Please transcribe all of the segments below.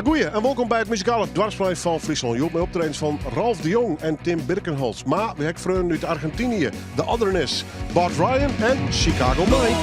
Goeie en welkom bij het muzikale dwarsplein van Friesland. Joep met optredens van Ralph de Jongh en Tim Birkenholz. Maar we hebben vrienden uit Argentinië, The Otherness, Bart Ryan en Chicago Mei.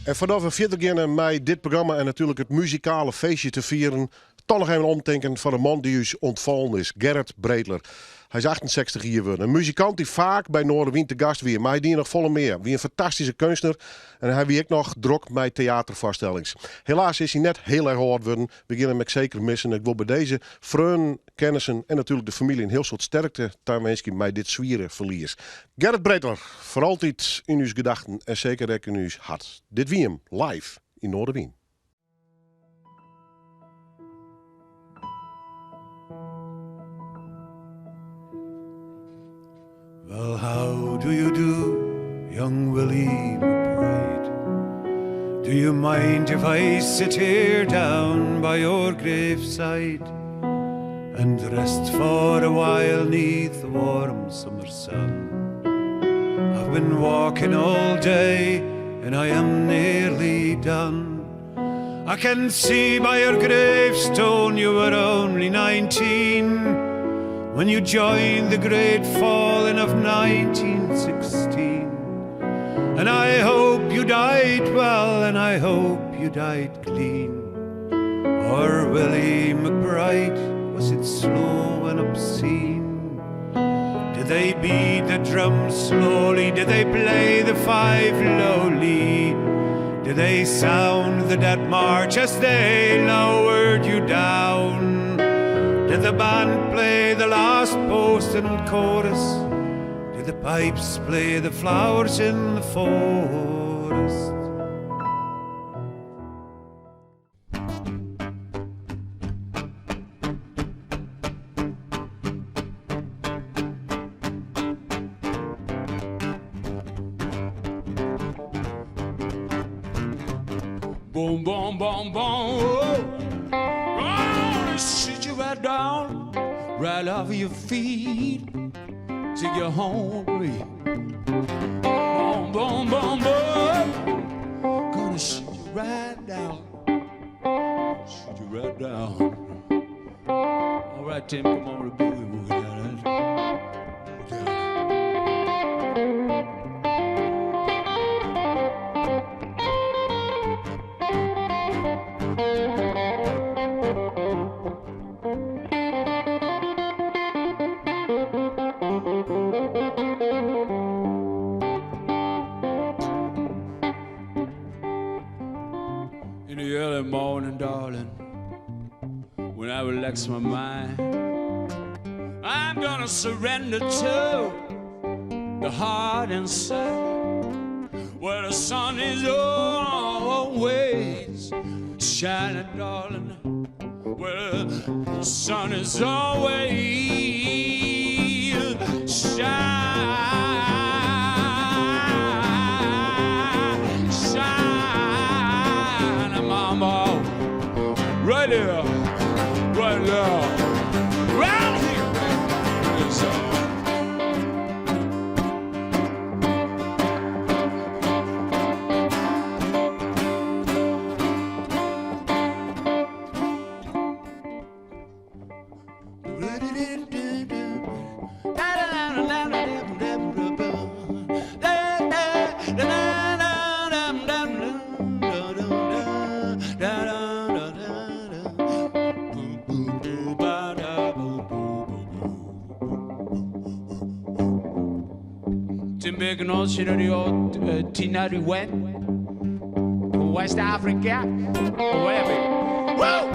En vanaf we verder beginnen met dit programma en natuurlijk het muzikale feestje te vieren, toch nog even omdenken van een man die u ontvallen is, Gerrit Breedler. Hij is 68 jaar geworden. Een muzikant die vaak bij Noardewyn te gast weer, maar hij die nog volle meer. Wie een fantastische kunstenaar en hij wie ik nog druk met theatervoorstellings. Helaas is hij net heel erg oud geworden. We beginnen met zeker missen. Ik wil bij deze vrienden, kennissen en natuurlijk de familie een heel soort sterkte wensen met dit zwieren verlies. Gerrit Breedler, voor altijd in uw gedachten en zeker ook in uw hart. Dit wie hem live in Noardewyn. Well, how do you do, young Willie McBride? Do you mind if I sit here down by your graveside and rest for a while neath the warm summer sun? I've been walking all day and I am nearly done. I can see by your gravestone you were only 19 when you joined the great falling of 1916. And I hope you died well, and I hope you died clean. Or Willie McBride, was it slow and obscene? Did they beat the drums slowly? Did they play the five lowly? Did they sound the dead march as they lowered you down? Did the band play the last post and chorus? Did the pipes play the flowers in the forest? Boom, boom, boom, boom. Oh, sit you right down, right off of your feet, till you're hungry. Boom, boom, boom, boom. Gonna sit you right down, sit you right down. All right, Tim, come on with a boogie woogie down. In the early morning, darling, when I relax my mind, I'm gonna surrender to the heart inside, where the sun is always shining, darling, where the sun is always shining. Right here, right now, right here. Yes, Tim Birkenholz, you know the old Noardewyn from West Africa, or wherever. Whoa!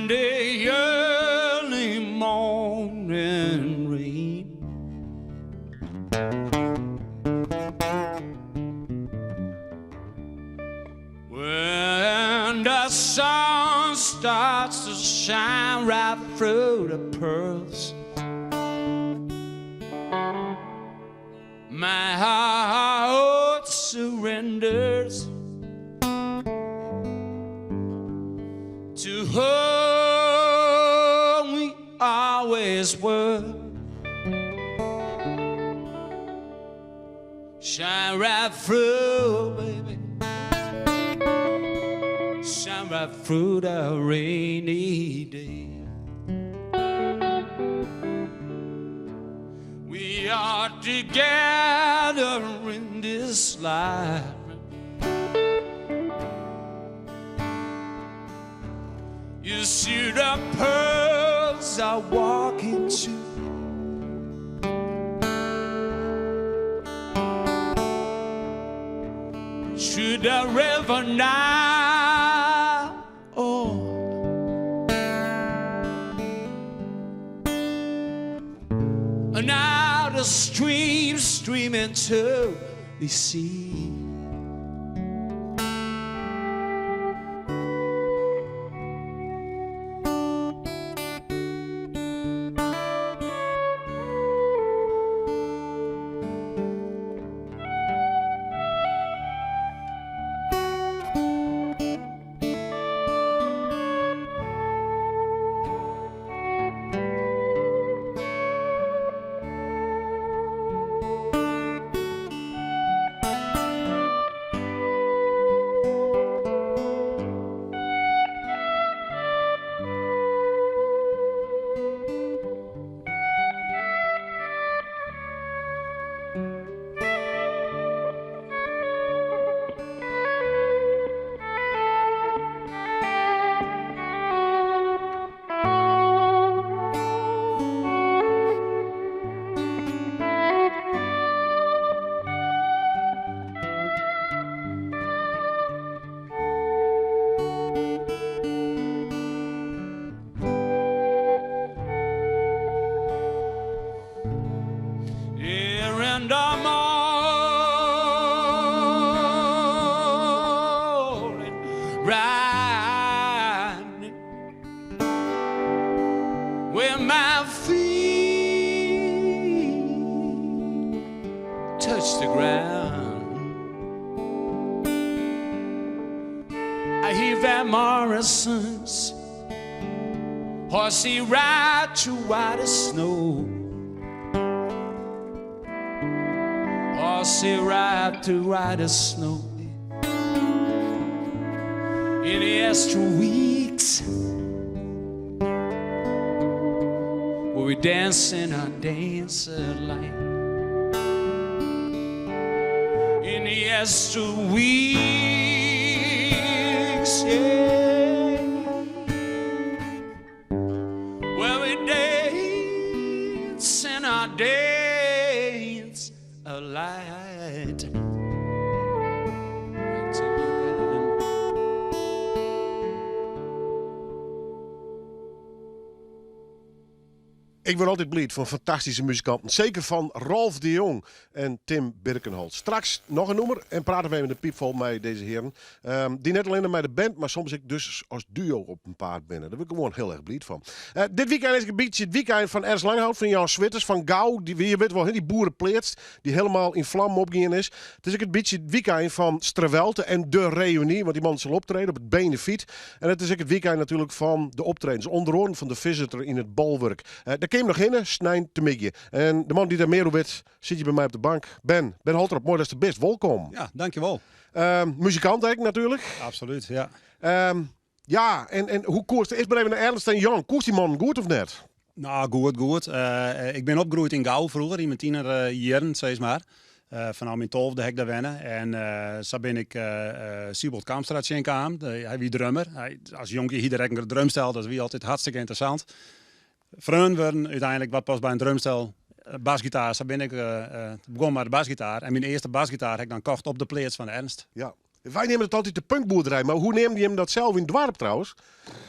in the early morning rain. When the sun starts to shine right through the pearls, my heart surrenders to her we always were. Shine right through, baby. Shine right through the rainy day. We are together in this life. You see the pearls I walk into. To the river now, oh. And now the stream into the sea. And I'm all riding where my feet touch the ground. I hear Van Morrison's horsey ride through white as snow. Horsey ride through white as snow. In the extra weeks where we dancing our dance of light. In the extra weeks, yeah, where we dance in our dance of light. Ik word altijd blij van fantastische muzikanten. Zeker van Rolf de Jongh en Tim Birkenholz. Straks nog een nummer en praten we met de piepvol met deze heren. Die net alleen met de band, maar soms ik dus als duo op een paard binnen. Daar ben ik gewoon heel erg blij van. Dit weekend is een beetje het weekend van Ernst Langhout, van Jan Switters, van Gauw. Die, je weet wel, die boerenpleets die helemaal in vlam opgegaan is. Het is ook een beetje het weekend van Stravelte en de reunie, want die man zal optreden op het Benefiet. En het is ook het weekend natuurlijk van de optredens. Onder andere van de Visitor in het Bolwerk. Daar kwam nog in, snijn te miggen. En de man die daar meer over weet, zit je bij mij op de bank. Ben Holtrop, mooi dat je best. Welkom. Ja, dankjewel. Muzikant eigenlijk natuurlijk. Absoluut, ja. Ja, en hoe koerst het? Eerst maar even naar Ernst en Jan. Koerst die man goed of net? Nou, goed. Ik ben opgegroeid in Gauw vroeger, in mijn tienerjaren, zeg maar. Vanaf mijn 12e heb ik daar wennen. En zo ben ik Siebold Kamstraat zien kwam. Hij was drummer. Als jonkie hier direct een drumstel, dat was altijd hartstikke interessant. Vrienden werden uiteindelijk wat pas bij een drumstel. Basgitaar, zo ben ik begonnen met de basgitaar. En mijn eerste basgitaar heb ik dan kocht op de plaats van Ernst. Ja. Wij nemen het altijd de punkboerderij, maar hoe neemde je hem dat zelf in het dorp trouwens?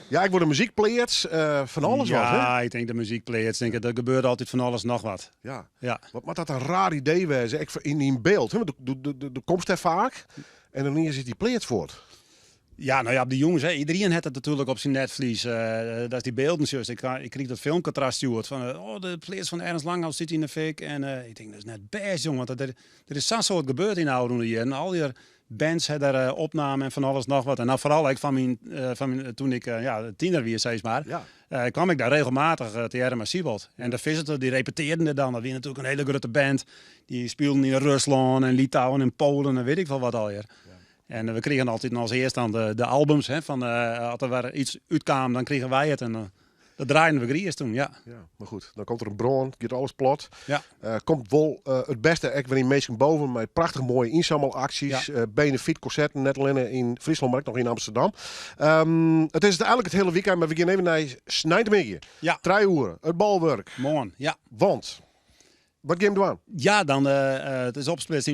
Ja, ik word een muziekpleers, van alles wat. Hè? Ja, ik denk de muziekplayers. Denk er gebeurt altijd van alles nog wat. Ja. Ja. Wat dat een raar idee was, ik in beeld. Hè? De komst er vaak en dan hier zit die pleers voort. Ja, nou ja, de jongens, hè. Iedereen heeft het natuurlijk op zijn netvlies. Dat is die beelden juist. Ik kreeg dat filmcontrast stuurt van de players van Ernst Langhout zit in de fik. En ik denk, dat is net best, jongen. Want er is zo'n soort gebeurd in de oude jaren. En al die bands hebben daar opnamen en van alles nog wat. En nou vooral toen ik tiener was, zeg maar. Ja. Kwam ik daar regelmatig te Jerma Siebold. En de Visitor, die repeteerden er dan. Dat was natuurlijk een hele grote band. Die speelden in Rusland en Litouwen en Polen en weet ik veel wat alweer. Ja. En we kregen altijd als eerst dan de albums. Hè, van, als er weer iets uitkwam, dan kregen wij het. En dat draaiden we grieën toen, ja. Ja. Maar goed, dan komt er een bron, gaat alles plat. Ja. Komt wel het beste echt weer in Meesken boven met prachtig mooie inzamelacties. Ja. Benefietconcerten, net alleen in Friesland, maar ook nog in Amsterdam. Het is eigenlijk het hele weekend, maar we gaan even naar Snijdenmiddag. Ja. 3 uur, het balwerk. Mooi, ja. Want, wat game doen? Ja, dan het is opgesplitst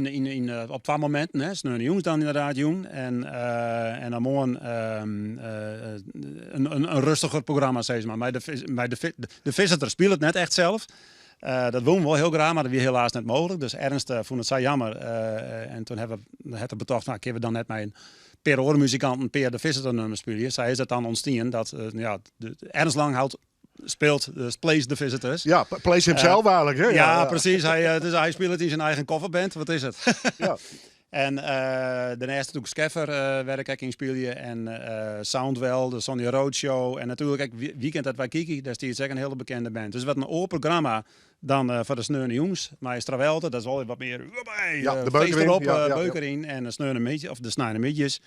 op 2 momenten. Hè. Sneunen jongens dan inderdaad, jong. En dan morgen een rustiger programma, zeg maar. Maar de Visitor speelt het net echt zelf. Dat wilden we wel heel graag, maar dat was helaas net mogelijk. Dus Ernst vond het zo jammer. En toen hebben we het bedacht, nou, kunnen we dan net met een per oormuzikant een per de Visitor nummer spelen. Zij is het dan ontstaan dat Ernst Langhout speelt, dus plays the Visitors. Ja, plays hemzelf eigenlijk. Hè? Ja, precies. Hij speelt het in zijn eigen coverband. Wat is het? Ja. En daarnaast natuurlijk Skeffer werk ik in spelen. En Soundwell, de Sonny Roadshow. En natuurlijk ook Weekend dat wij kijken. Dat is ook een hele bekende band. Dus wat een oor programma dan voor de Sneune jongens. Maar is Travelte, dat is wel wat meer de feest beuker in. erop, Ja. beuker in. En de Sneune Midjes, of de Snijne Midjes,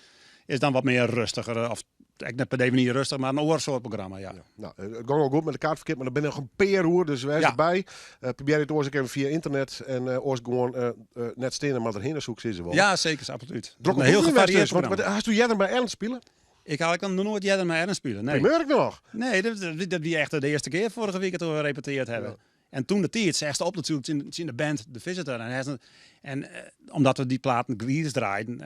is dan wat meer rustiger. Of ik net per definitie rustig, maar een oorsoort programma, ja. Nou, het gaat wel goed met de kaartverkeer, maar er ben nog een peer hoor, dus wij zijn erbij. Probeer het oors even via internet en oors gewoon net stenen, maar erheen zoeken ze wel. Ja, zeker, absoluut. Druk Een heel gevarieerd want programma. hast jij er bij Ernst spelen? Ik had nog nooit jij met Ernst spelen. Nee, Merk nog. nee dat was echt de eerste keer vorige week dat we gerepeteerd hebben. Ja. En toen de tijd zegde op natuurlijk in de band The Visitor. En omdat we die platen Grease draaiden,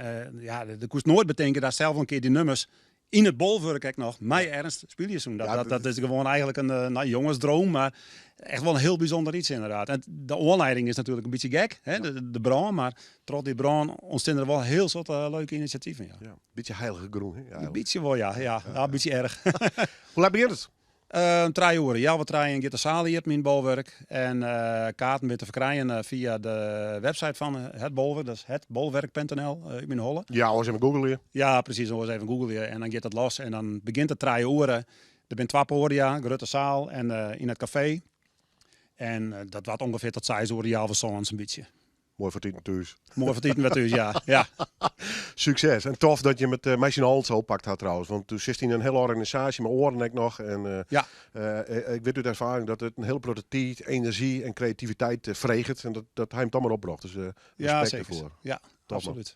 dat koest nooit bedenken dat zelf een keer die nummers in het bolwerk ik nog, mij Ernst speel je zo'n. Dat is gewoon eigenlijk een jongensdroom, maar echt wel een heel bijzonder iets inderdaad. En de aanleiding is natuurlijk een beetje gek, hè? De brand, maar trots die brand ontstaan er wel heel soort leuke initiatieven. Ja. Ja, beetje heilige groen. Hè? Een beetje wel, ja, een beetje erg. Hoe laat begint het? 3 uur. Ja, we draaien in de zaal hier op mijn bolwerk. En kaarten weer te verkrijgen via de website van het bolwerk. Dat is hetbolwerk.nl in Holle. Ja, als even googlen. Ja, precies. Dan eens even googlen en dan gaat het los. En dan begint het 3 uur. Er zijn 2 podia, grote zaal en in het café. En dat wordt ongeveer tot 6 uur, ja, een beetje. Mooi voor tieten thuis. Mooi voor tieten thuis, ja. Succes. En tof dat je met Birkenholz oppakt had trouwens. Want toen zit hij een hele organisatie met oren ik nog. En ik weet uit ervaring dat het een hele grote tijd, energie en creativiteit vreegt. En dat hij hem dan maar opbracht. Dus respect zeker. ervoor. Ja, Top, absoluut.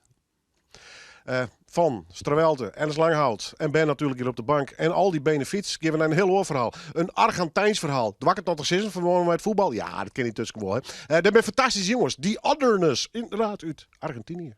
Van Strawelte, Ernst Langhout en Ben natuurlijk hier op de bank. En al die benefiets geven een heel oorverhaal. Een Argentijns verhaal. Dwakker tot de zin van het voetbal. Ja, dat ken je tussen wel. Dat zijn fantastische jongens. The Otherness. Inderdaad, uit Argentinië.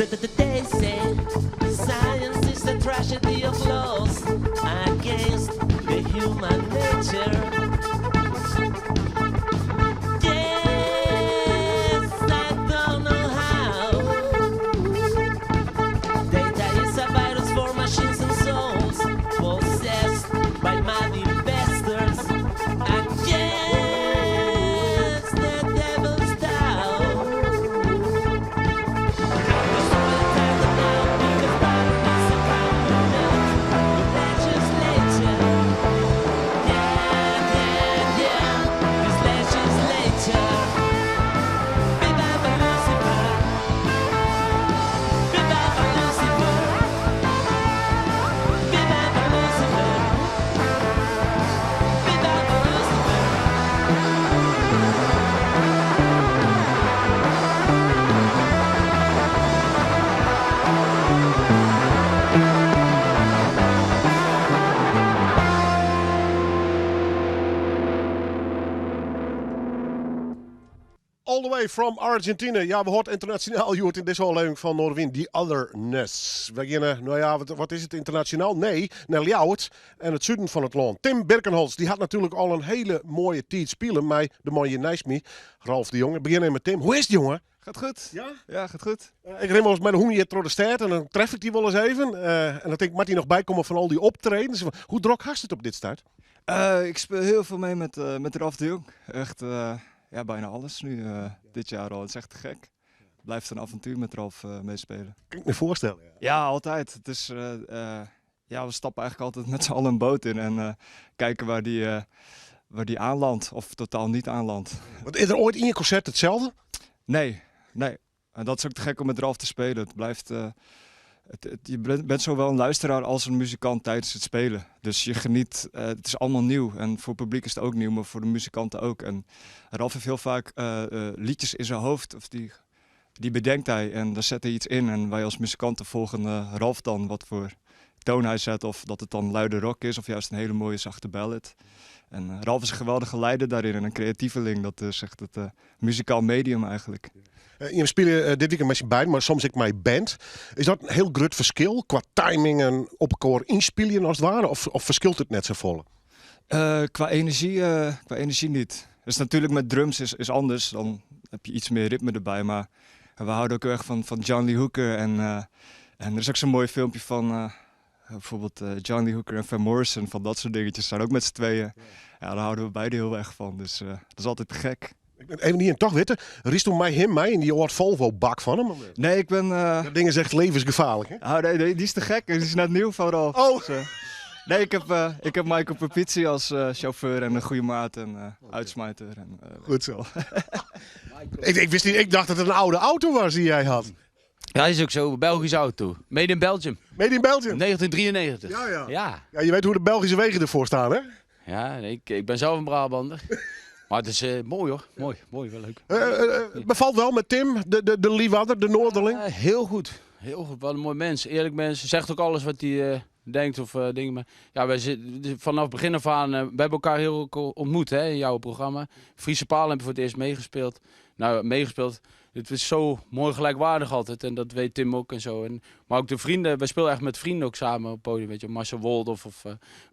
They say science is the tragedy of laws against the human nature. Yes, I don't know how. Data is a virus for machines and souls possessed by mad investors. And yes, the devil's down. All the way from Argentina. Ja, we hoort internationaal Joert in deze aflevering van Noardewyn The Otherness. We beginnen, nou ja, wat is het internationaal? Nee, naar Ljouwert en het zuiden van het land. Tim Birkenholz, die had natuurlijk al een hele mooie tijd spelen met de man hier naast me, Ralf de Jongh. We beginnen met Tim. Hoe is het, jongen? Gaat goed. Ja? Ja, gaat goed. Ik ren wel eens met een hoenie door de stad en dan tref ik die wel eens even. En dan denk ik, mag die nog bijkomen van al die optredens? Hoe druk hast het op dit start? Ik speel heel veel mee met Ralf de Jongh. Echt, ja, bijna alles nu dit jaar al. Het is echt te gek. Blijft een avontuur met Ralf meespelen. Kan ik me voorstellen. Ja. Ja, altijd. Het is, ja, we stappen eigenlijk altijd met z'n allen een boot in en kijken waar die aanlandt of totaal niet aanlandt. Want is er ooit in je concert hetzelfde? Nee. En dat is ook te gek om met Ralf te spelen. Het blijft... je bent zowel een luisteraar als een muzikant tijdens het spelen. Dus je geniet, het is allemaal nieuw. En voor het publiek is het ook nieuw, maar voor de muzikanten ook. En Ralf heeft heel vaak liedjes in zijn hoofd, of die bedenkt hij en daar zet hij iets in. En wij als muzikanten volgen Ralf dan wat voor toon hij zet. Of dat het dan luide rock is, of juist een hele mooie zachte ballad. En Ralf is een geweldige leider daarin en een creatieveling. Dat is echt het muzikaal medium eigenlijk. Je speelt dit weekend met je beiden, maar soms ik mijn band. Is dat een heel groot verschil qua timing en op elkaar inspelen als het ware? Of verschilt het net zo vol? Qua energie niet. Dus natuurlijk met drums is anders. Dan heb je iets meer ritme erbij. Maar we houden ook erg van John Lee Hooker. En er is ook zo'n mooi filmpje van bijvoorbeeld John Lee Hooker en Van Morrison. Van dat soort dingetjes. Zijn ook met z'n tweeën. Ja, daar houden we beide heel erg van. Dus dat is altijd te gek. Ik ben even niet in toch weten. Riest toen mij in die oud Volvo-bak van hem? Nee, ik ben... Dat ding is echt levensgevaarlijk, hè? Oh, nee, die is te gek. Die is net nieuw van Ralf. Oh! Dus, nee, ik heb Michael Papizzi als chauffeur en een goede maat en uitsmijter. En, Goed zo. ik wist niet, ik dacht dat het een oude auto was die jij had. Ja, is ook zo. Belgische auto. Made in Belgium. Made in Belgium? 1993. Ja, je weet hoe de Belgische wegen ervoor staan, hè? Ja, ik ben zelf een Brabander. Maar het is mooi hoor. Mooi, wel leuk. Bevalt wel met Tim, de Liefhebber, de Noorderling? Heel goed. Heel goed. Wat een mooi mens. Eerlijk mens. Zegt ook alles wat hij denkt of dingen. Maar ja, wij zitten vanaf begin af aan. We hebben elkaar heel ontmoet hè, in jouw programma. Friese Paal hebben we voor het eerst meegespeeld. Het is zo mooi gelijkwaardig altijd. En dat weet Tim ook en zo. Maar ook de vrienden. Wij spelen echt met vrienden ook samen op het podium. Weet je, Marcel Woldhoff of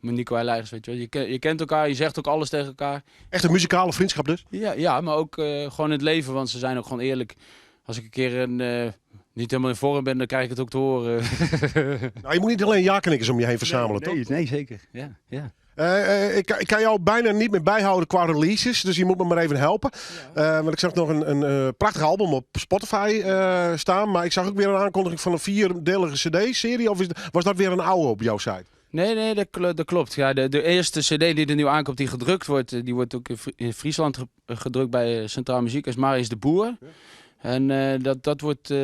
Nico Leijers. Weet je, je kent elkaar, je zegt ook alles tegen elkaar. Echt een muzikale vriendschap dus? Ja, maar ook gewoon in het leven. Want ze zijn ook gewoon eerlijk. Als ik een keer niet helemaal in vorm ben, dan krijg ik het ook te horen. Nou, je moet niet alleen ja-knikkers om je heen verzamelen, toch? Nee, zeker. Ja. Ik kan jou bijna niet meer bijhouden qua releases, dus je moet me maar even helpen. Want ik zag nog een prachtig album op Spotify staan, maar ik zag ook weer een aankondiging van een 4-delige cd-serie. Of was dat weer een oude op jouw site? Nee, dat klopt. Ja, de eerste cd die er nu aankomt, die gedrukt wordt, die wordt ook in Friesland gedrukt bij Centraal Muziek, is Marius de Boer. Ja. En dat wordt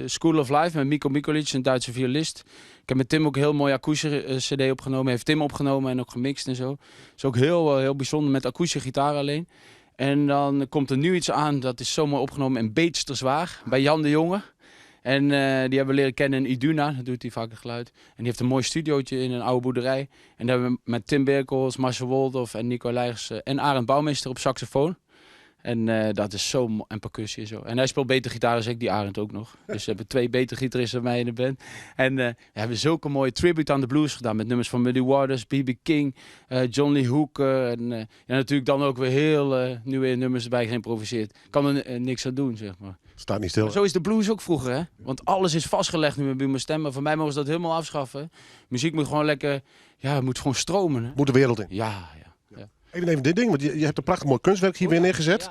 School of Life met Miko Mikulic, een Duitse violist. Ik heb met Tim ook een heel mooi akoestische cd opgenomen. Heeft Tim opgenomen en ook gemixt en zo. Is ook heel bijzonder met akoestische gitaar alleen. En dan komt er nu iets aan, dat is zomaar opgenomen in Beetsterswaag bij Jan de Jonge. En die hebben we leren kennen in Iduna, dat doet hij vaak het geluid. En die heeft een mooi studiootje in een oude boerderij. En daar hebben we met Tim Birkenholz, Marcel Woldhoff en Nico Leijers en Arend Bouwmeester op saxofoon. En dat is zo en percussie en zo. En hij speelt beter gitaar als ik, die Arend ook nog. Dus we hebben 2 betere gitaristen bij mij in de band. En we hebben zulke mooie tribute aan de blues gedaan met nummers van Muddy Waters, B.B. King, John Lee Hooker. En natuurlijk dan ook weer heel nieuwe nummers erbij geïmproviseerd. Kan er niks aan doen, zeg maar. Staat niet stil. Maar zo is de blues ook vroeger, hè? Want alles is vastgelegd nu met mijn stem. Maar voor mij mogen ze dat helemaal afschaffen. Muziek moet gewoon lekker, het moet gewoon stromen. Hè? Moet de wereld in. Ja. Even dit ding, want je hebt een prachtig mooi kunstwerk hier weer neergezet.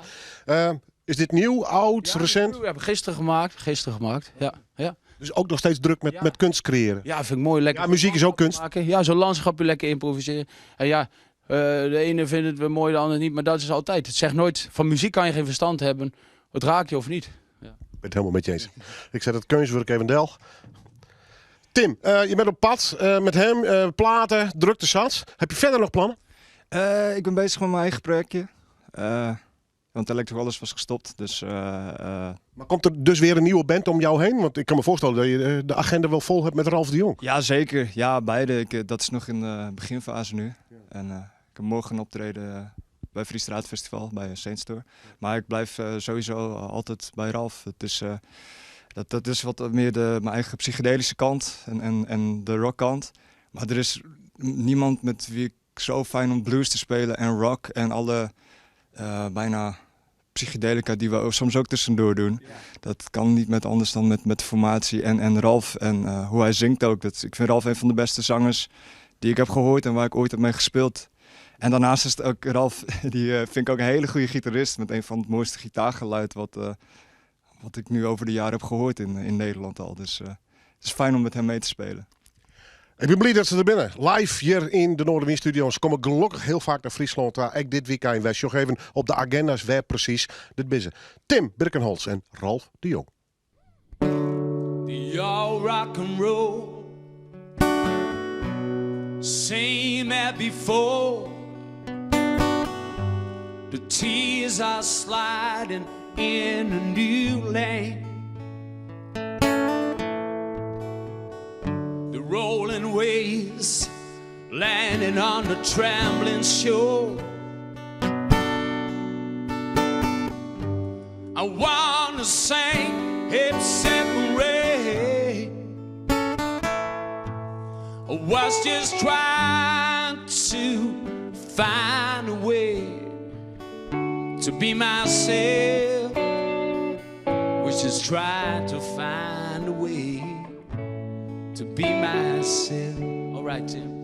Is dit nieuw, oud, recent? We hebben gisteren gemaakt. Ja. Dus ook nog steeds druk met kunst creëren. Ja, vind ik mooi. Lekker. Ja, muziek is ook kunst. Maken. Ja, zo'n landschapje lekker improviseren. En de ene vindt het weer mooi, de andere niet. Maar dat is altijd. Het zegt nooit, van muziek kan je geen verstand hebben. Het raakt je of niet. Ja. Ik ben het helemaal met je eens. Ik zet het kunstwerk even del. Tim, je bent op pad met hem, platen, drukte zat. Heb je verder nog plannen? Ik ben bezig met mijn eigen projectje. Want Electrolysis was gestopt. Dus, Maar komt er dus weer een nieuwe band om jou heen? Want ik kan me voorstellen dat je de agenda wel vol hebt met Ralf de Jongh. ja, zeker. Ja, beide. Dat is nog in de beginfase nu. Ja. En ik heb morgen een optreden bij Friestraat Festival, bij Saint Store. Maar ik blijf sowieso altijd bij Ralf. Het is, dat is wat meer mijn eigen psychedelische kant en de rockkant. Maar er is niemand met wie ik zo fijn om blues te spelen en rock en alle bijna psychedelica die we soms ook tussendoor doen. Ja. Dat kan niet met anders dan met de formatie en Ralf en hoe hij zingt ook. Ik vind Ralf een van de beste zangers die ik heb gehoord en waar ik ooit heb mee gespeeld. En daarnaast is het ook Ralf, die vind ik ook een hele goede gitarist met een van het mooiste gitaargeluid wat ik nu over de jaren heb gehoord in Nederland al. Dus het is fijn om met hem mee te spelen. Ik ben blij dat ze er binnen. Live hier in de Noardewyn studio's. Komen gelukkig heel vaak naar Friesland. Waar ik dit weekend in West. Nog even op de agenda's waar precies dit binnen. Tim Birkenholz en Ralf de Jongh. The all rock and roll, same as before. The tears are sliding in a new lane. The rolling waves landing on the trembling shore. I wanna sing hip separate. I was just trying to find a way to be myself. Was just trying to find a way to be myself. All right, Tim.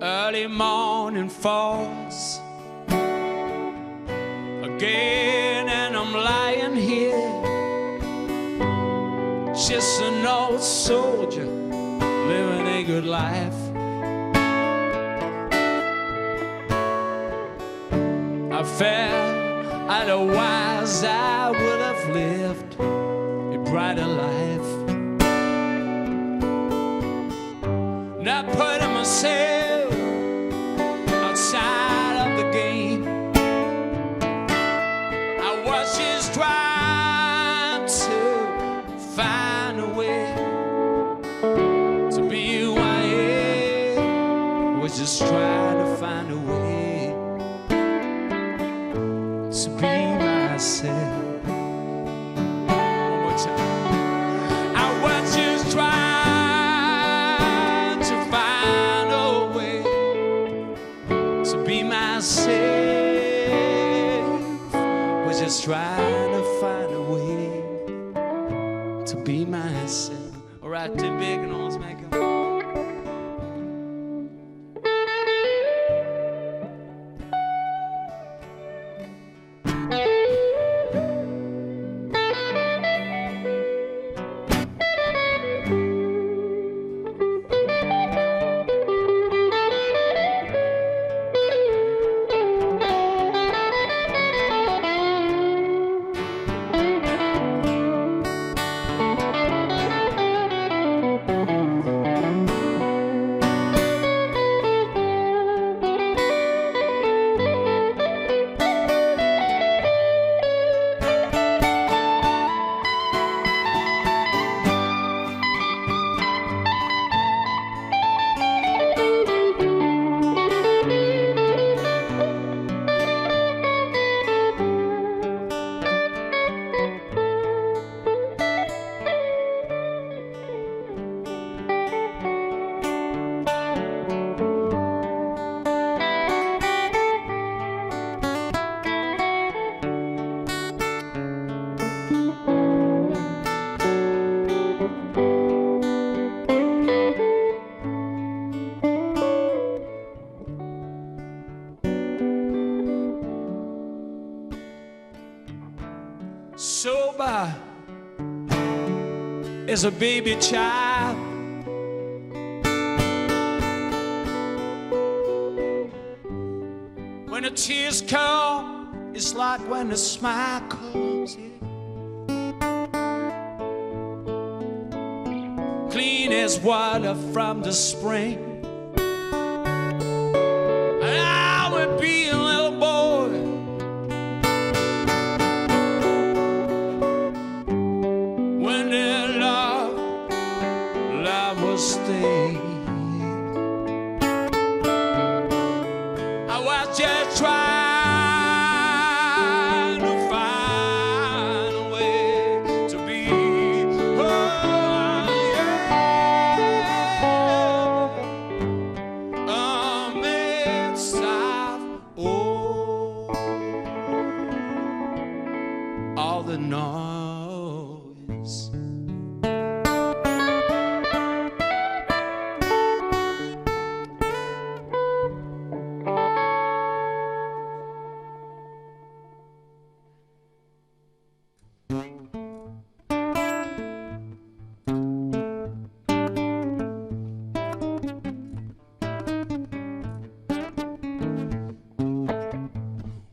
Early morning falls again, and I'm lying here, just an old soldier living a good life. I felt otherwise I would have lived a brighter life. Not putting myself outside of the game. I was just trying to find a way to be who I am. I was just trying to find a way to be myself. One more time. I was just trying to find a way to be myself. Was just trying to find a way to be myself. Alright, Tim Birkenholz, make it. Sober as a baby child, when the tears come, it's like when the smile comes in. Clean as water from the spring, and I would be a little boy when their love was staying. I was just trying to find a way to be amidst of all the noise.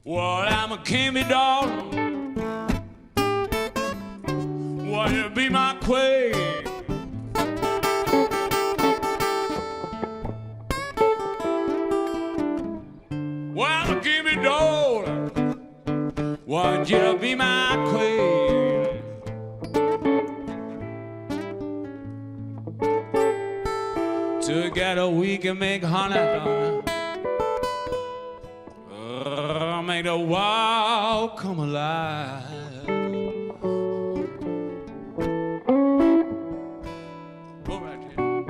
Well, I'm a Kimmy darling. Will you be my queen? Well, I'm a Kimmy darling. Won't you be my queen? Together we can make honey, darling. Make the world come alive. Go right here.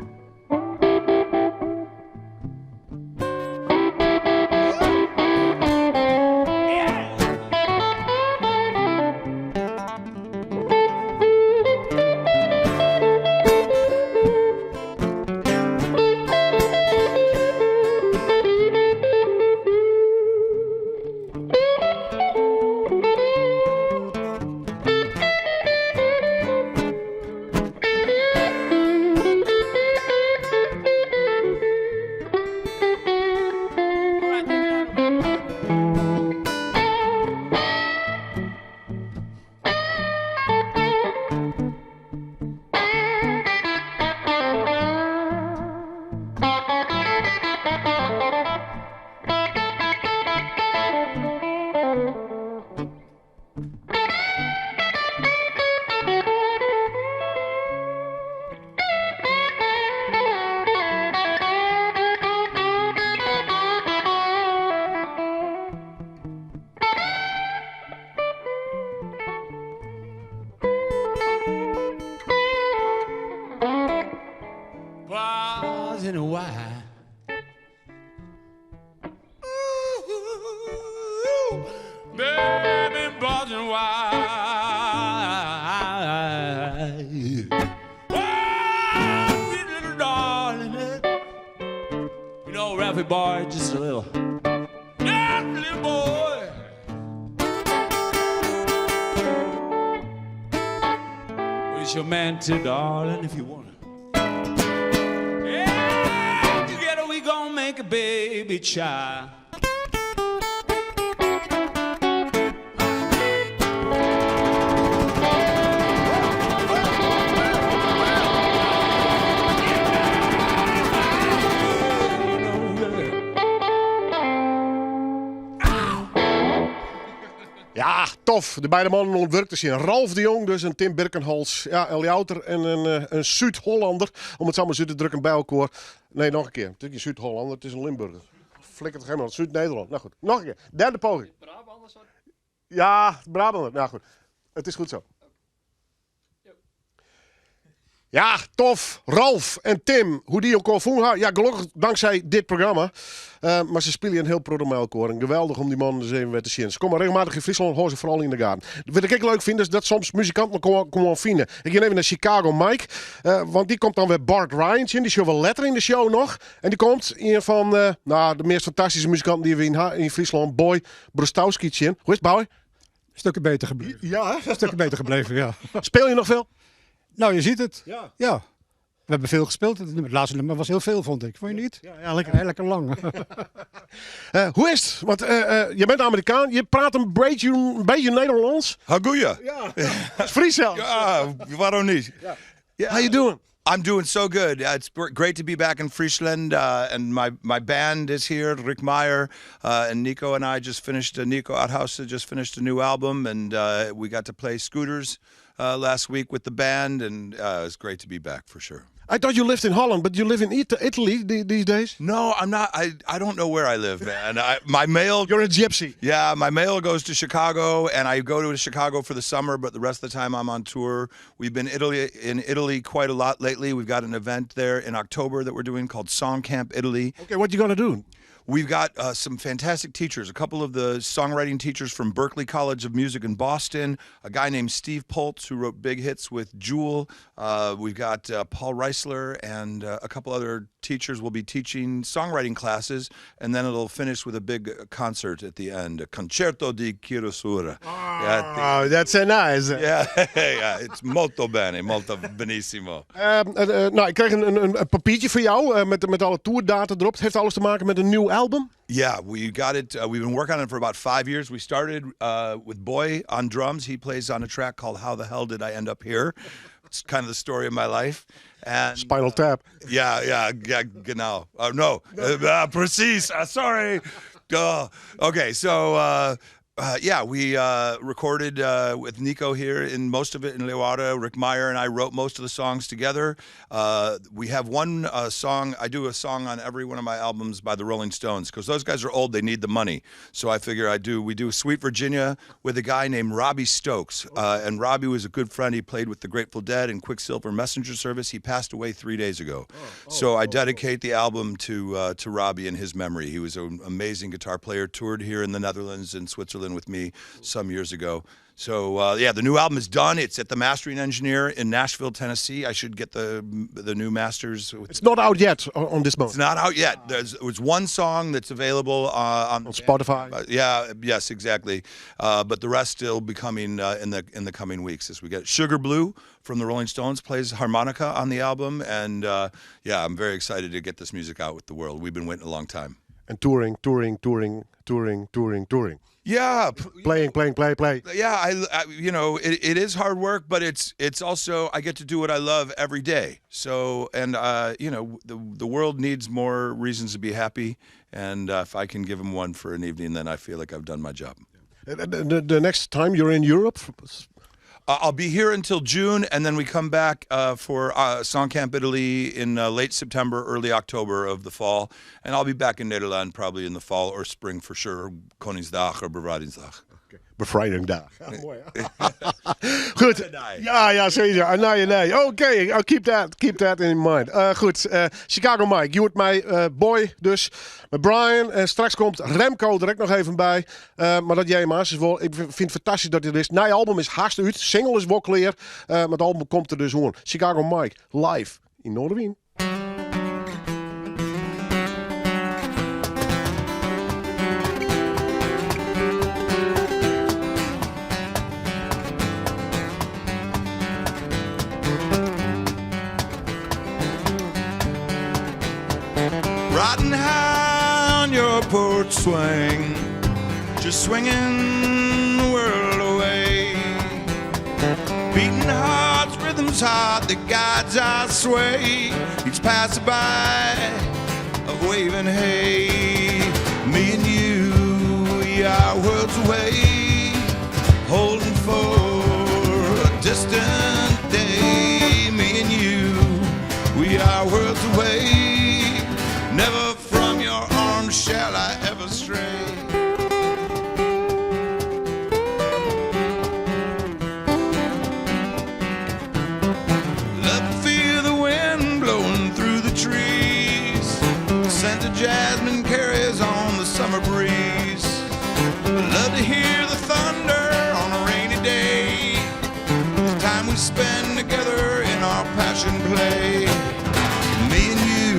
Bars in a wine. Ooh, baby, bars in a little boy, just a little boy. With your man too, darling, if you wanna. Yeah, together we gonna make a baby child. Ja, tof. De beide mannen ontwerkt te zien. Ralf de Jongh dus en Tim Birkenholz. Ja, een Louter en een Zuid-Hollander. Om het samen zo te drukken bij elkaar. Nee, nog een keer. Het is geen Zuid-Hollander, het is een Limburger. Flikker het helemaal. Zuid-Nederland. Nou goed, nog een keer. Derde poging. Ja, Brabander. Nou goed, het is goed zo. Ja, tof. Ralf en Tim, hoe die elkaar voelen. Ja, gelukkig dankzij dit programma. Maar ze spelen een heel programma elkaar. En geweldig om die mannen eens even weer te zien. Ze komen regelmatig in Friesland, horen ze vooral in de gaten. Wat ik leuk vind, is dat soms muzikanten komen vinden. Ik ga even naar Chicago Mike. Want die komt dan weer Bart Ryan in. Die show wel letter in de show nog. En die komt een van de meest fantastische muzikanten die we in Friesland, Boy Brostowski in. Hoe is het, Boy? Stukken beter gebleven. Ja, hè? Stukken beter gebleven, ja. Speel je nog veel? Nou, je ziet het. Ja. We hebben veel gespeeld. Het laatste nummer was heel veel, vond ik. Vond je niet? Ja, lekker. Ja, lekker lang. Hoe is het? Want je bent Amerikaan. Je praat een beetje Nederlands. Haguya. Ja. Fries zelfs. Ja, waarom niet? Yeah. How you doing? I'm doing so good. It's great to be back in Friesland, and my band is here. Rick Meyer and Nico and I just finished. Nico Outhouse just finished a new album, and we got to play Scooters last week with the band, and it's great to be back for sure. I thought you lived in Holland, but you live in Italy these days? No, I'm not. I don't know where I live, man. My mail. You're a gypsy. Yeah, my mail goes to Chicago, and I go to Chicago for the summer, but the rest of the time I'm on tour. We've been in Italy quite a lot lately. We've got an event there in October that we're doing called Song Camp Italy. Okay, what you gonna do? We've got some fantastic teachers, a couple of the songwriting teachers from Berklee College of Music in Boston, a guy named Steve Poltz who wrote big hits with Jewel. We've got Paul Reisler and a couple other teachers will be teaching songwriting classes, and then it'll finish with a big concert at the end, a Concerto di Chiarosura. Oh, that's so nice. Yeah, yeah, it's molto bene, molto benissimo. Nou, ik kreeg een papiertje voor jou met alle tourdata erop. Het heeft alles te maken met een nieuw album. Yeah, we got it. We've been working on it for about 5 years. We started with Boy on drums. He plays on a track called How the Hell Did I End Up Here? It's kind of the story of my life. And Spinal Tap. Yeah, genau. No, precies. Sorry. Okay, so we recorded with Nico here in most of it in Leeuwarden. Rick Meyer and I wrote most of the songs together. We have one song. I do a song on every one of my albums by the Rolling Stones because those guys are old. They need the money. So I figure we do Sweet Virginia with a guy named Robbie Stokes. And Robbie was a good friend. He played with the Grateful Dead and Quicksilver Messenger Service. He passed away 3 days ago. So I dedicate the album to Robbie in his memory. He was an amazing guitar player, toured here in the Netherlands and Switzerland with me some years ago. So the new album is done. It's at the mastering engineer in Nashville, Tennessee. I should get the new masters. It's not out yet on this moment. It's not out yet. There's one song that's available on Spotify. Yes, exactly. But the rest will be coming in the coming weeks as we get Sugar Blue from the Rolling Stones plays harmonica on the album, and I'm very excited to get this music out with the world. We've been waiting a long time. And touring. Yeah, play. Yeah, it is hard work, but it's also I get to do what I love every day. So, and the world needs more reasons to be happy, and if I can give them one for an evening, then I feel like I've done my job. The next time you're in Europe. I'll be here until June, and then we come back for Song Camp Italy in late September, early October of the fall. And I'll be back in Nederland probably in the fall or spring for sure, Koningsdag or Bevrijdingsdag. Bevrijdingdag. Mooi, hè? Goed. Ja, zeker. Nee. Oké, I'll keep that in mind. Goed, Chicago Mike, you with my boy dus. Met Brian. Straks komt Remco direct nog even bij. Maar dat jij maar is wel. Ik vind het fantastisch dat hij er is. Nou, je album is haast uit. Single is wel clear. Maar het album komt er dus gewoon. Chicago Mike, live in Noardewyn. swing, just swinging the world away. Beating hearts, rhythms heart that guides our sway. Each passerby of waving hay. Me and you, we are worlds away, holding for a distant day. Me and you, we are worlds away. Never from your arms shall I ever stray. Love to feel the wind blowing through the trees. The scent of jasmine carries on the summer breeze. Love to hear the thunder on a rainy day. The time we spend together in our passion play. Me and you,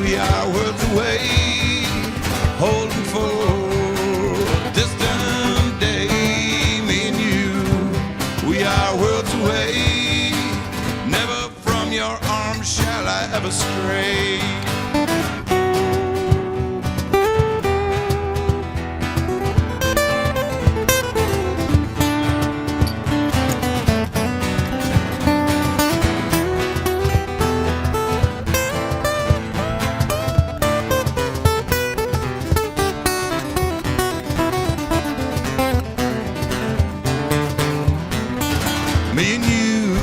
we are worlds away, holding for a distant day. Me and you, we are worlds away. Never from your arms shall I ever stray. Me and you,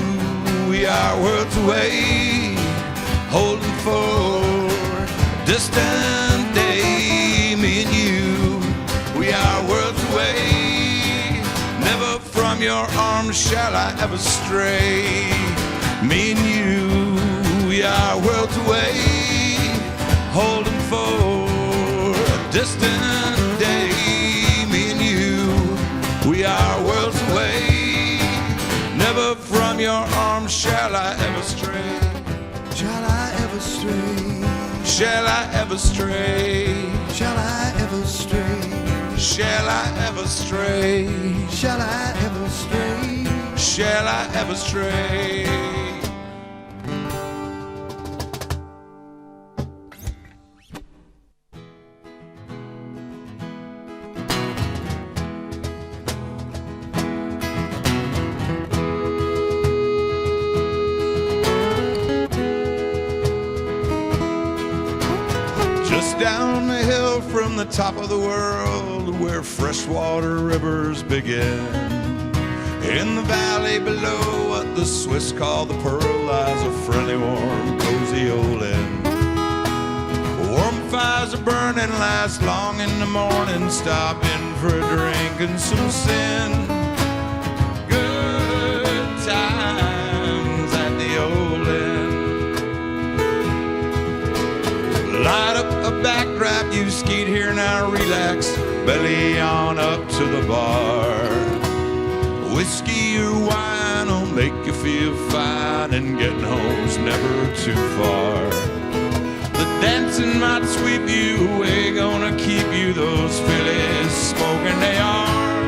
we are worlds away, holding for a distant day. Me and you, we are worlds away. Never from your arms shall I ever stray. Me and you, we are worlds away, holding for a distant day. Me and you, we are worlds away. Never from your arms shall I ever stray. Shall I ever stray? Shall I ever stray? Shall I ever stray? Shall I ever stray? Shall I ever stray? Shall I ever stray? Just down the hill from the top of the world, where freshwater rivers begin, in the valley below what the Swiss call the Pearl, lies a friendly, warm, cozy old inn. Warm fires are burning, last long in the morning, stop in for a drink and some sin. Good times at the old inn. Light up a backdraft, you skied here, now relax, belly on up to the bar. Whiskey or wine will make you feel fine, and getting home's never too far. The dancing might sweep you away, gonna keep you those fillies smoking. They are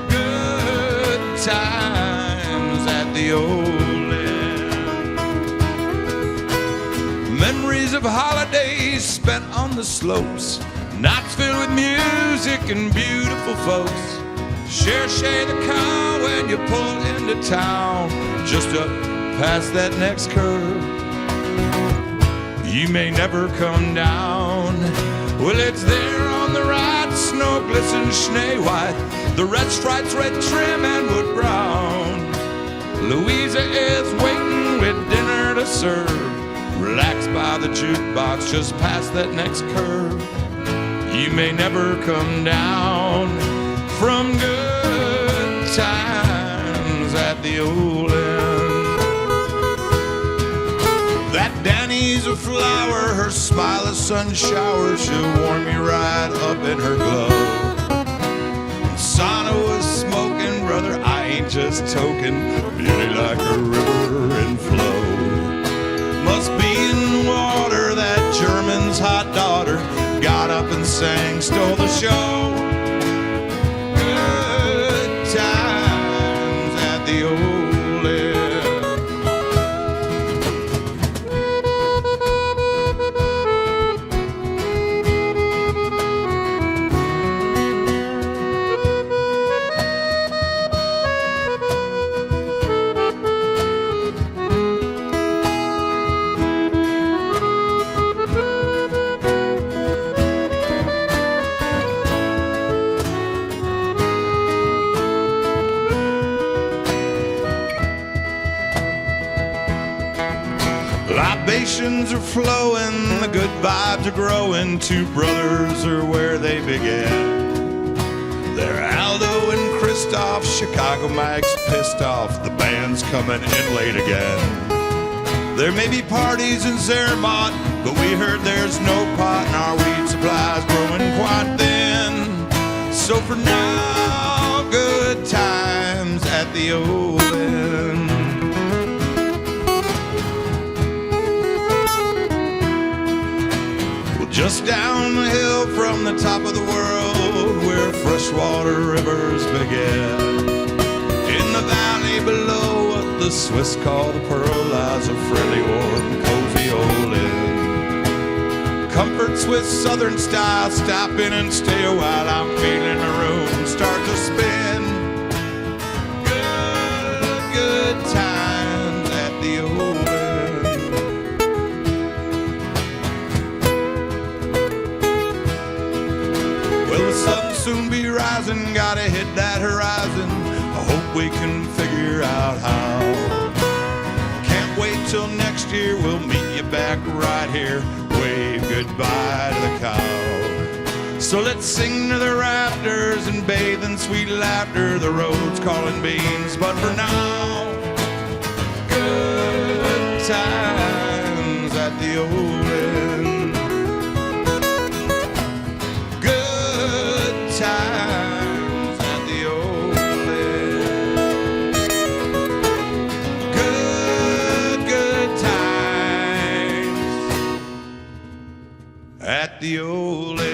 good times at the old inn. Memories of holidays spent on the slopes, nights filled with music and beautiful folks. Share the car when you pull into town, just up past that next curve. You may never come down. Well, it's there on the right, snow glistens, schnee white, the red stripes, red trim and wood brown. Louisa is waiting with dinner to serve, relaxed by the jukebox just past that next curve. You may never come down from good times at the old inn. That Danny's a flower, her smile a sun shower, she'll warm you right up in her glow. Sana was smoking, brother, I ain't just token, beauty like a river in flow. Must be in the water, that German's hot daughter got up and sang, stole the show. Good times at the old inn. libations are flowing, the good vibes are growing. Two brothers are where they began. They're Aldo and Christoph, Chicago Mike's pissed off. The band's coming in late again. There may be parties in Zermatt, but we heard there's no pot and our weed supply's growing quite thin. So for now, good times at the old inn. Well, just down the hill from the top of the world, where freshwater rivers begin, in the valley below what the Swiss call the Pearl, lies a friendly, warm, cozy old inn. Comfort Swiss Southern style, stop in and stay a while. I'm feeling the room start to spin. Good, good times at the old inn. Well, the sun'll soon be rising, gotta hit that horizon. I hope we can figure out how. Can't wait till next year, we'll meet you back right here. Wave goodbye to the cow. So let's sing to the rafters and bathe in sweet laughter. The road's calling beans, but for now, good times at the old inn. Good times at the old inn. Good, good times at the old inn.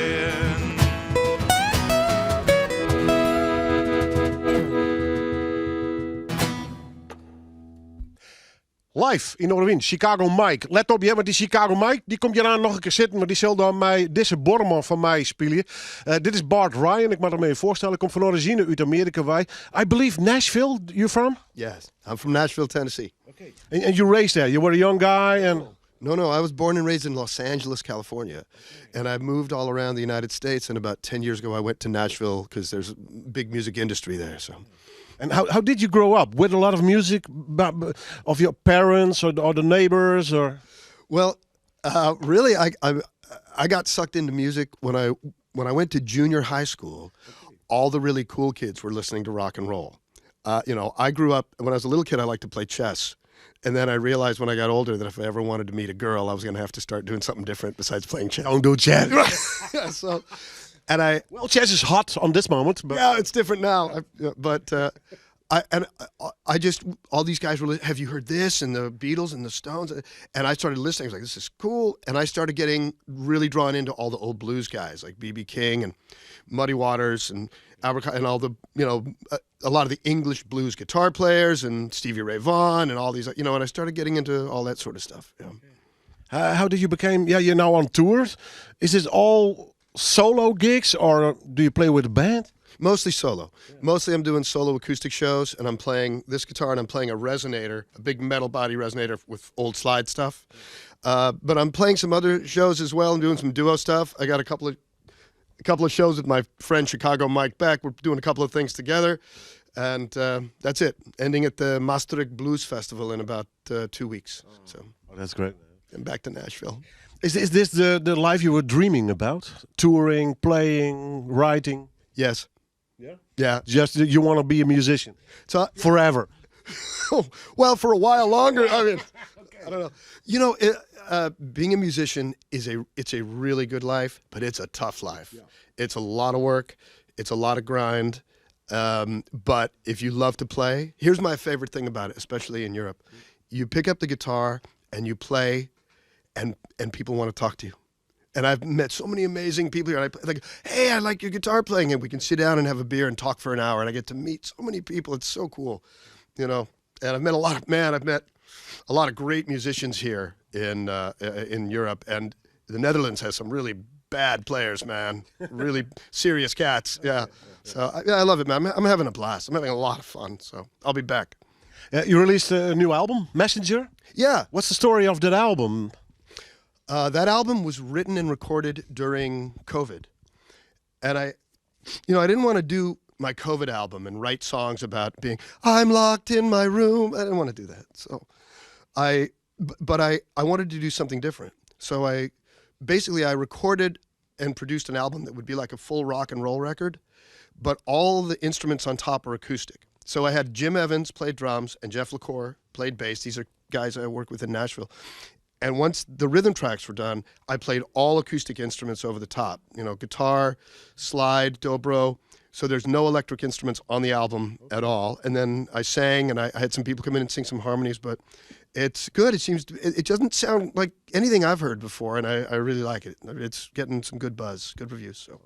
Live in Noardewyn, Chicago Mike. Let op, want die Chicago Mike die komt hier aan nog een keer zitten, maar die zal dan mij, deze borman van mij spelen. Dit is Bart Ryan, ik mag me even voorstellen. Ik kom van origine uit Amerika. I believe Nashville, you from? Yes, I'm from Nashville, Tennessee. Okay. And you raised there, you were a young guy and... No, I was born and raised in Los Angeles, California. And I moved all around the United States, and about 10 years ago I went to Nashville because there's a big music industry there, so... And how did you grow up? With a lot of music of your parents or the neighbors or? Well, really, I got sucked into music when I went to junior high school. All the really cool kids were listening to rock and roll. You know, I grew up, when I was a little kid, I liked to play chess. And then I realized when I got older that if I ever wanted to meet a girl, I was going to have to start doing something different besides playing chess. Don't do chess. Yeah, so... Well, chess is hot on this moment. But yeah, it's different now. I just, all these guys were, have you heard this? And the Beatles and the Stones. And I started listening. I was like, this is cool. And I started getting really drawn into all the old blues guys like B.B. King and Muddy Waters and Albert and all the, you know, a lot of the English blues guitar players and Stevie Ray Vaughan and all these, you know, and I started getting into all that sort of stuff. Yeah. How did you become, you're now on tours. Is this all solo gigs or do you play with a band? Mostly solo. Yeah. Mostly I'm doing solo acoustic shows and I'm playing this guitar and I'm playing a resonator, a big metal body resonator with old slide stuff. But I'm playing some other shows as well and doing some duo stuff. I got a couple of shows with my friend Chicago Mike Beck. We're doing a couple of things together. And that's it. Ending at the Maastricht Blues Festival in about 2 weeks. So that's great. And back to Nashville. Is this the life you were dreaming about? Touring, playing, writing? Yes. Yeah? Yeah. Just you want to be a musician? So forever? Well, for a while longer. I mean, okay. I don't know. You know, being a musician it's a really good life, but it's a tough life. Yeah. It's a lot of work. It's a lot of grind. But if you love to play, here's my favorite thing about it, especially in Europe. You pick up the guitar and you play, and people want to talk to you. And I've met so many amazing people here. And I like, hey, I like your guitar playing, and we can sit down and have a beer and talk for an hour. And I get to meet so many people. It's so cool, you know. And I've met a lot of great musicians here in Europe, and the Netherlands has some really bad players, man. Really serious cats. Yeah. So I love it, man. I'm having a blast. I'm having a lot of fun. So I'll be back. You released a new album, Messenger? Yeah. What's the story of that album? That album was written and recorded during COVID. And I didn't want to do my COVID album and write songs about being, I'm locked in my room. I didn't want to do that. So I but I wanted to do something different. So I recorded and produced an album that would be like a full rock and roll record, but all the instruments on top are acoustic. So I had Jim Evans played drums and Jeff LaCour played bass. These are guys I work with in Nashville. And once the rhythm tracks were done, I played all acoustic instruments over the top. You know, guitar, slide, dobro. So there's no electric instruments on the album at all. And then I sang, and I had some people come in and sing some harmonies, but it's good. It doesn't sound like anything I've heard before, and I really like it. It's getting some good buzz, good reviews. So.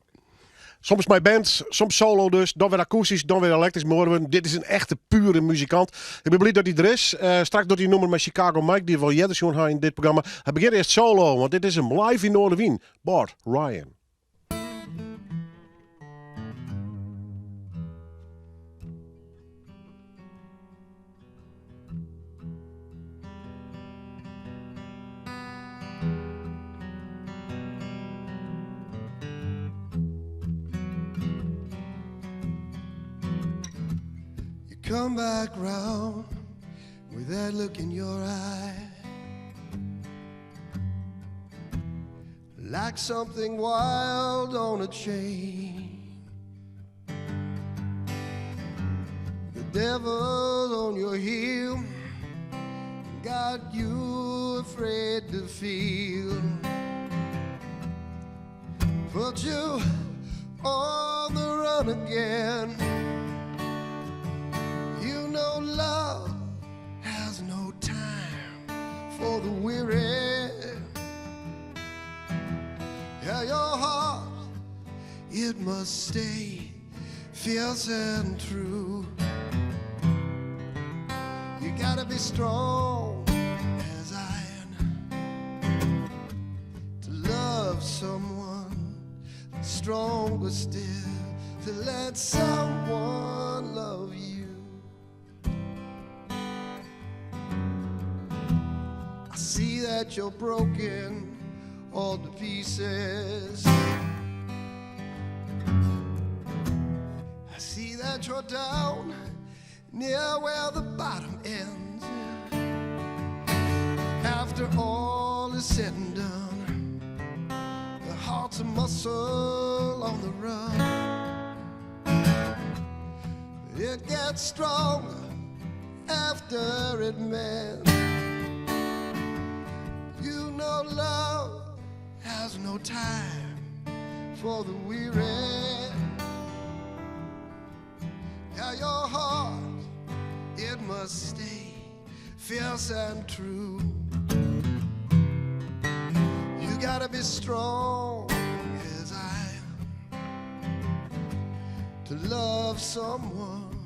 Soms met band, soms solo dus, dan weer akoestisch, dan weer elektrisch. Maar dit is een echte pure muzikant. Ik ben blij dat hij er is. Straks doet hij nummer met Chicago Mike, die we al eerder zien in dit programma. Hij begint eerst solo, want dit is hem live in Noardewyn. Bart, Ryan. Come back round with that look in your eye, like something wild on a chain. The devil's on your heel, got you afraid to feel. Put you on the run again. Love has no time for the weary. Yeah, your heart, it must stay fierce and true. You gotta be strong as iron to love someone, stronger still to let someone love you. See that you're broken all to pieces. I see that you're down near where the bottom ends. After all is said and done, the heart's a muscle on the run. It gets stronger after it mends. Love has no time for the weary. Yeah, your heart, it must stay fierce and true. You gotta be strong as I am to love someone,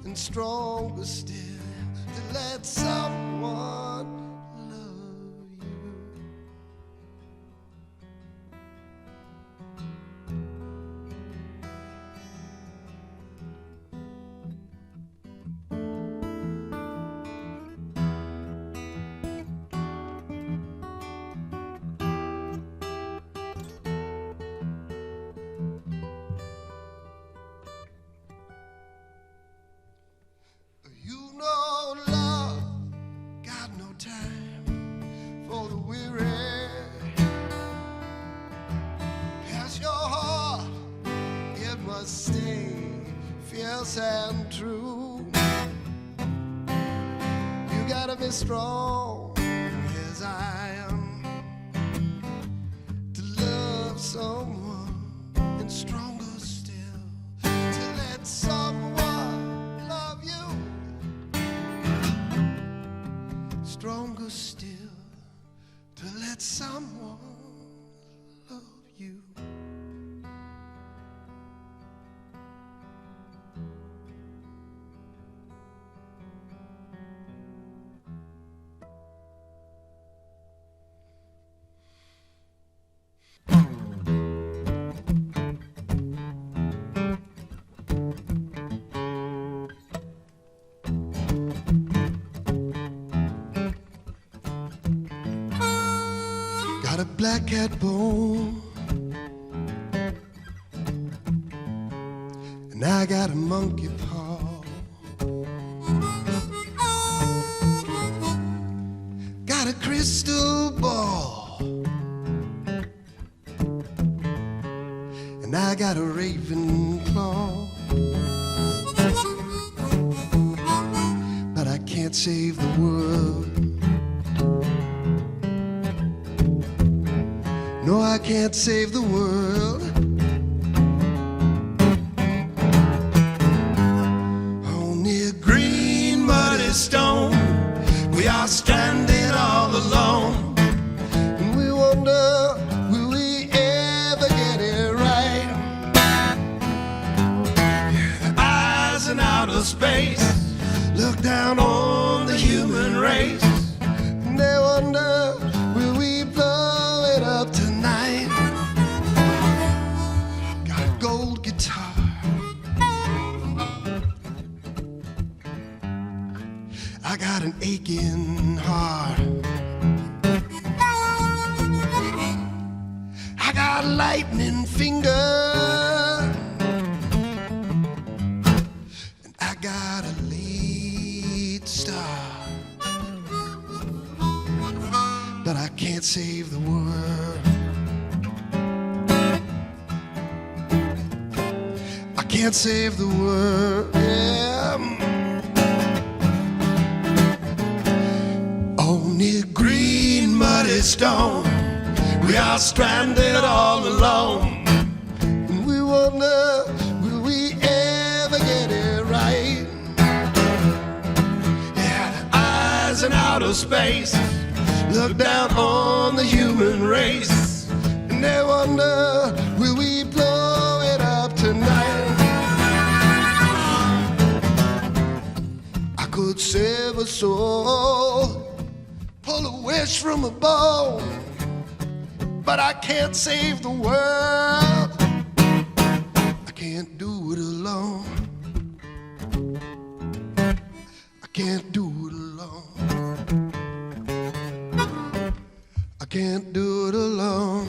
and stronger still to let someone. And true, you gotta be strong as I am to love someone, and stronger still to let someone love you. Stronger still to let someone love you. Got a black cat bone, and I got a monkey paw. Got crystal ball, and I got a raven claw, but I can't save the world. No, I can't save the world. On a green muddy stone, we are stranded all alone, and we wonder, will we ever get it right? Yeah, the eyes in outer space look down on the human race, and they wonder, will we blow it up tonight? Got a gold guitar, I got an aching heart, I got a lightning finger, and I got a lead star, but I can't save the world. I can't save the world, yeah. On a green muddy stone, we are stranded all alone, and we wonder, will we ever get it right? Yeah, the eyes in outer space look down on the human race, and they wonder, will we blow it up tonight? I could save a soul, pull a wish from a bow, but I can't save the world. I can't do it alone. I can't do it alone. I can't do it alone.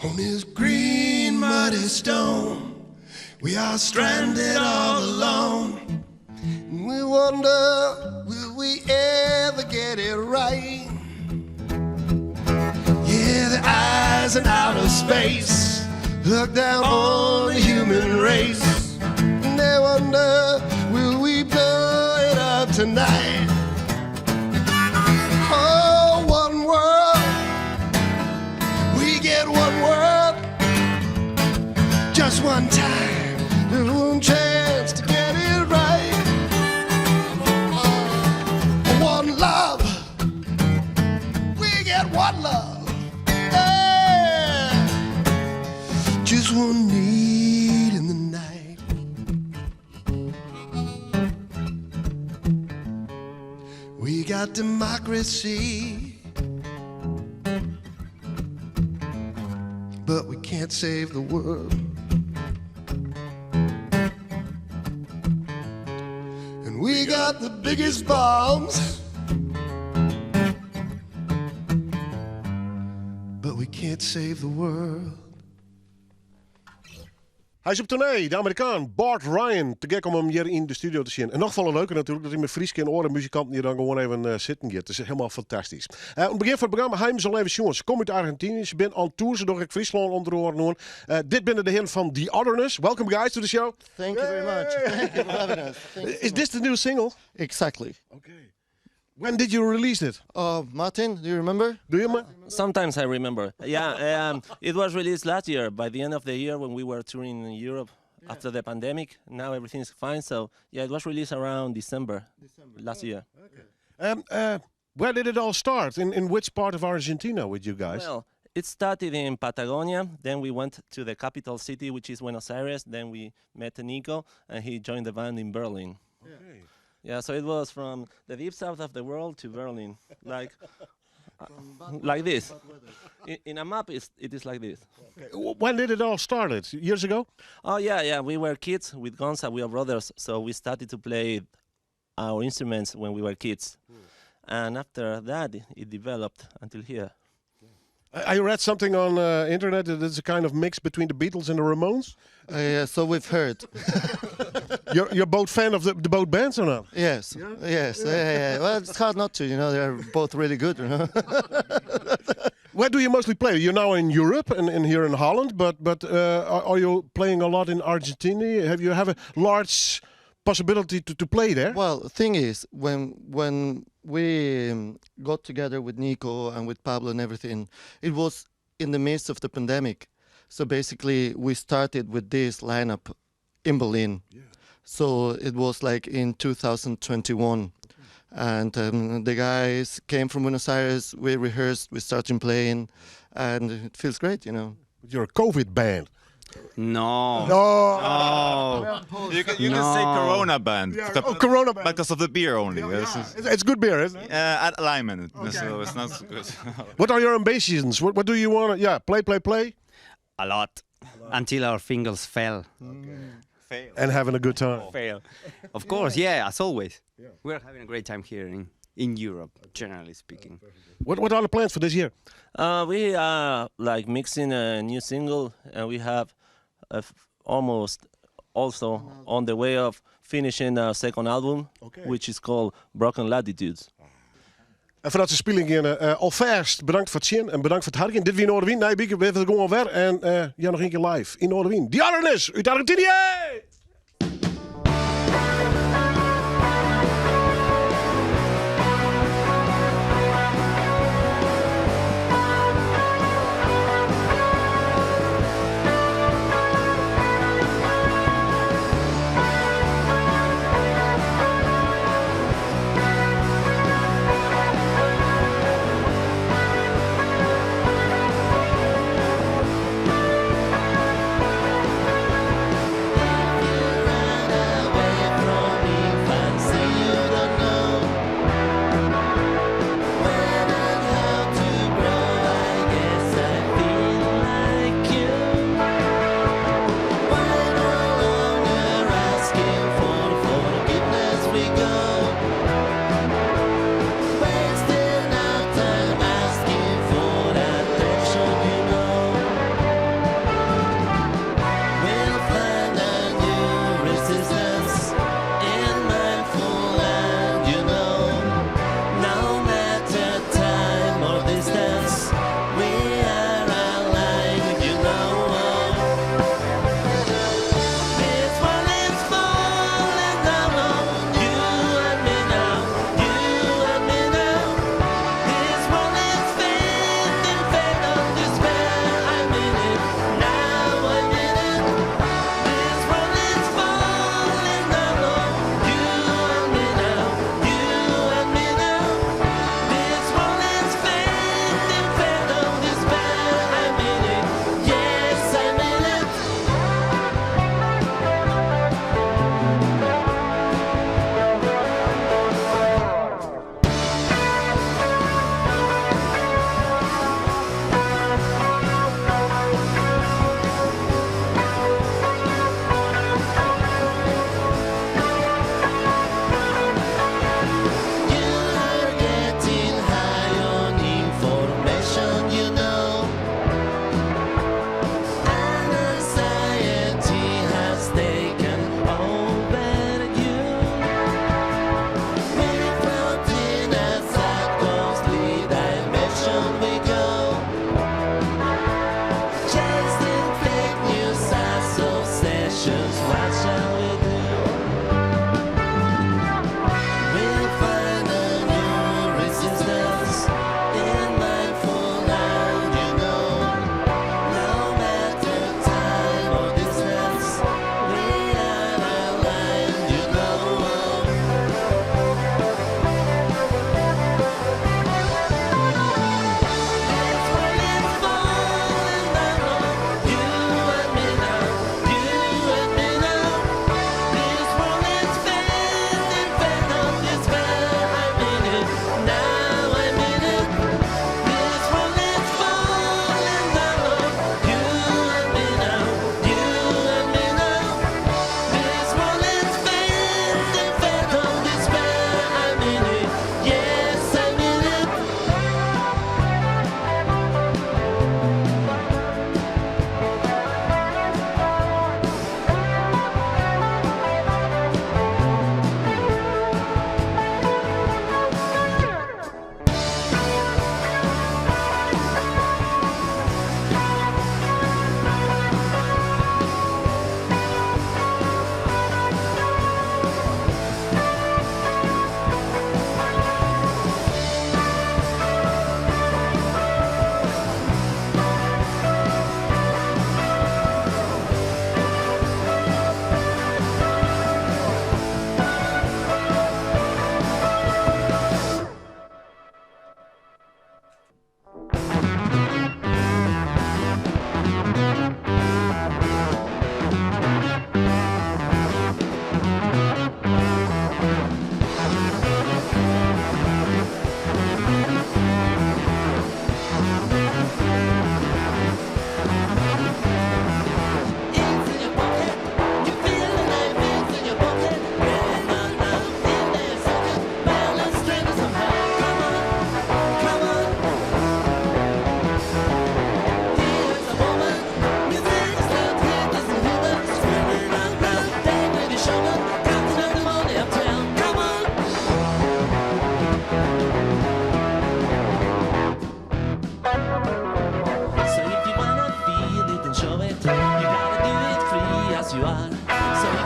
On this green muddy stone, we are stranded all alone, and we wonder, will we ever get it right? Yeah, the eyes in outer space look down on the human race, and they wonder, will we blow it up tonight? Oh, one world, we get one world, just one time, there's one chance to get it right. One love, we get one love, yeah. Just one need in the night. We got democracy, but we can't save the world. And we got the biggest bombs, but we can't save the world. Hij is op tournee, de Amerikaan Bart Ryan. Te gek om hem hier in de studio te zien. En nog veel leuker natuurlijk dat hij met Frieske en orenmuzikanten hier dan gewoon even zitten hier. Het is helemaal fantastisch. Aan het begin van het programma hij zal even jongens. Ze komen uit Argentinië. Ze zijn on tour. Ze door ik Friesland onder oren. Dit binnen de heren van The Otherness. Welcome guys to the show. Thank you very much. Thank you for having us. Is this the new single? Exactly. Okay. When did you release it? Martin, do you remember? Do you? Sometimes I remember. Yeah, it was released last year, by the end of the year when we were touring in Europe after the pandemic. Now everything's fine, so yeah, it was released around December last year. Okay. Where did it all start? In which part of Argentina with you guys? Well, it started in Patagonia. Then we went to the capital city, which is Buenos Aires. Then we met Nico, and he joined the band in Berlin. Okay. Yeah, so it was from the deep south of the world to Berlin, like this. In a map, it is like this. When did it all start? Years ago? Oh yeah. We were kids with Gonza. We are brothers, so we started to play our instruments when we were kids, and after that, it developed until here. I read something on internet that it's a kind of mix between the Beatles and the Ramones. Yeah, so we've heard. You're both fan of the both bands or not? Yes, yes. Yeah. Well, it's hard not to. They're both really good. Where do you mostly play? You're now in Europe and here in Holland, but are you playing a lot in Argentina? Have you a large possibility to play there? Well, the thing is, when we got together with Nico and with Pablo and everything, it was in the midst of the pandemic. So basically, we started with this lineup in Berlin. Yeah. So it was like in 2021. And the guys came from Buenos Aires, we rehearsed, we started playing, and it feels great, You're a COVID band. No. You can say Corona band. Yeah, Corona band. Because of the beer only. It's good beer, isn't it? At Lyman, so it's not so good. What are your ambitions? What do you want to... play? A lot. Until our fingers fell. Fail. And having a good time. Fail. Of course, yeah, as always. Yeah. We're having a great time here in Europe, generally speaking. What are the plans for this year? We are mixing a new single, and we have almost also on the way of finishing our second album, which is called Broken Latitudes. En voordat ze spelen gaan, alvast bedankt voor het zien en bedankt voor het harken. Dit weer Noardewyn. Nee, we hebben het gewoon weer. En ja, nog een keer live in Noardewyn. The Otherness uit Argentinië!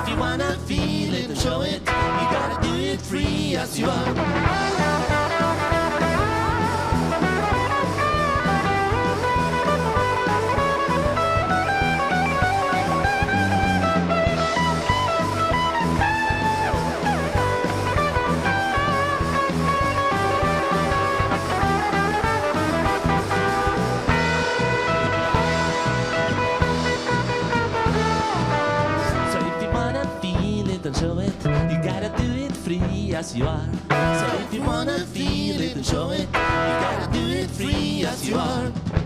if you wanna feel it and show it, you gotta do it free as you are. And show it, you gotta do it free as you are. So if you wanna feel it and show it, you gotta do it free as you are.